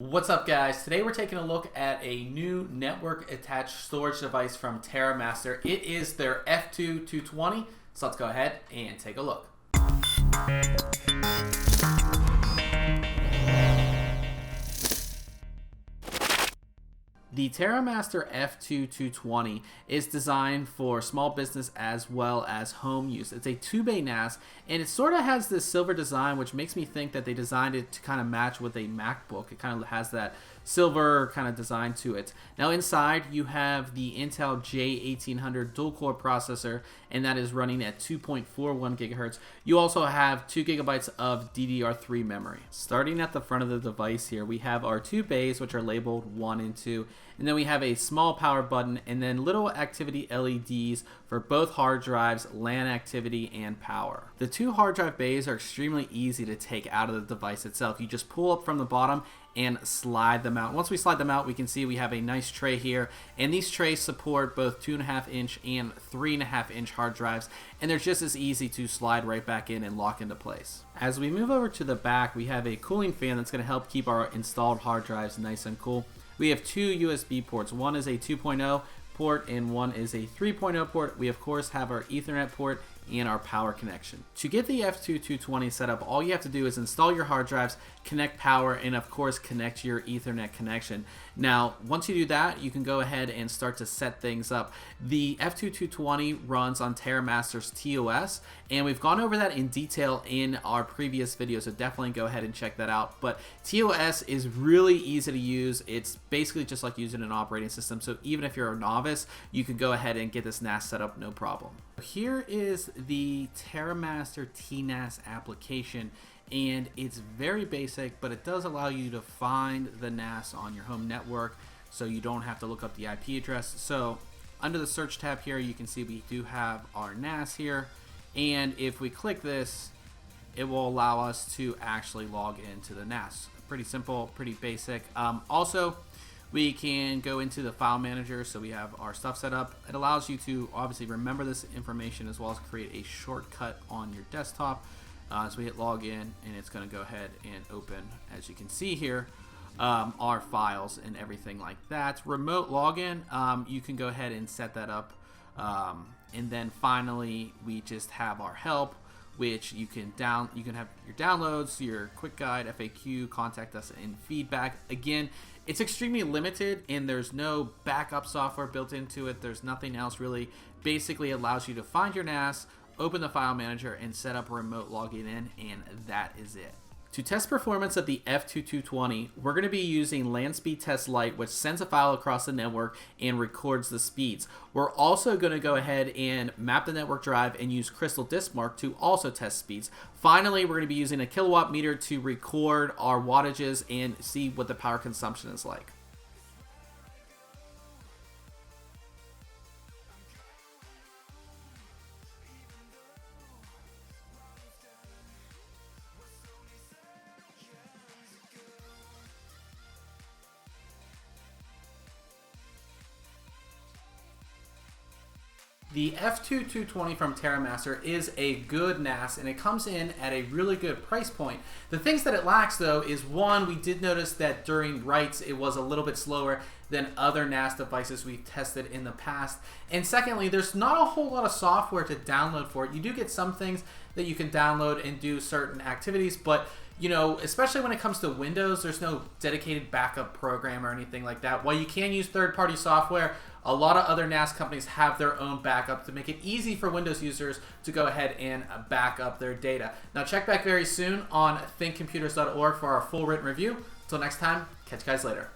What's up, guys? Today we're taking a look at a new network attached storage device from TerraMaster. It is their F2-220, so let's go ahead and take a look. The TerraMaster F2-220 is designed for small business as well as home use. It's a 2-bay NAS, and it sort of has this silver design, which makes me think that they designed it to kind of match with a MacBook. It kind of has that silver kind of design to it. Now inside you have the Intel J1800 dual-core processor, and that is running at 2.41 gigahertz. You also have 2 gigabytes of DDR3 memory. Starting at the front of the device here, we have our 2 bays, which are labeled 1 and 2. And then we have a small power button and then little activity LEDs for both hard drives, LAN activity, and power. The 2 hard drive bays are extremely easy to take out of the device itself. You just pull up from the bottom and slide them out. Once we slide them out, we can see we have a nice tray here, and these trays support both 2.5-inch and 3.5-inch hard drives, and they're just as easy to slide right back in and lock into place. As we move over to the back, we have a cooling fan that's going to help keep our installed hard drives nice and cool. We have 2 USB ports. One is a 2.0 port and one is a 3.0 port. We of course have our Ethernet port and our power connection. To get the F2-220 set up, all you have to do is install your hard drives, connect power, and of course connect your Ethernet connection. Now, once you do that, you can go ahead and start to set things up. The F2-220 runs on TerraMaster's TOS, and we've gone over that in detail in our previous video, so definitely go ahead and check that out. But TOS is really easy to use. It's basically just like using an operating system, so even if you're a novice, you can go ahead and get this NAS set up no problem. Here is the TerraMaster TNAS application, and it's very basic, but it does allow you to find the NAS on your home network, so you don't have to look up the IP address. So under the search tab here, you can see we do have our NAS here, and if we click this, it will allow us to actually log into the NAS. Pretty simple, pretty basic. Also, we can go into the file manager, so we have our stuff set up. It allows you to obviously remember this information as well as create a shortcut on your desktop. So we hit login, and it's going to go ahead and open, as you can see here, our files and everything like that. Remote login, you can go ahead and set that up. And then finally, we just have our help, which you can have your downloads, your quick guide, FAQ, contact us, and feedback. Again, it's extremely limited, and there's no backup software built into it. There's nothing else really. Basically allows you to find your NAS, open the file manager, and set up a remote login in, and that is it. To test performance of the F2-220, we're going to be using LAN Speed Test Lite, which sends a file across the network and records the speeds. We're also going to go ahead and map the network drive and use Crystal Disk Mark to also test speeds. Finally, we're going to be using a kilowatt meter to record our wattages and see what the power consumption is like. The F2-220 from TerraMaster is a good NAS, and it comes in at a really good price point. The things that it lacks, though, is one, we did notice that during writes it was a little bit slower than other NAS devices we've tested in the past. And secondly, there's not a whole lot of software to download for it. You do get some things that you can download and do certain activities, but you know, especially when it comes to Windows, there's no dedicated backup program or anything like that. While you can use third-party software, a lot of other NAS companies have their own backup to make it easy for Windows users to go ahead and back up their data. Now check back very soon on ThinkComputers.org for our full written review. Until next time, catch you guys later.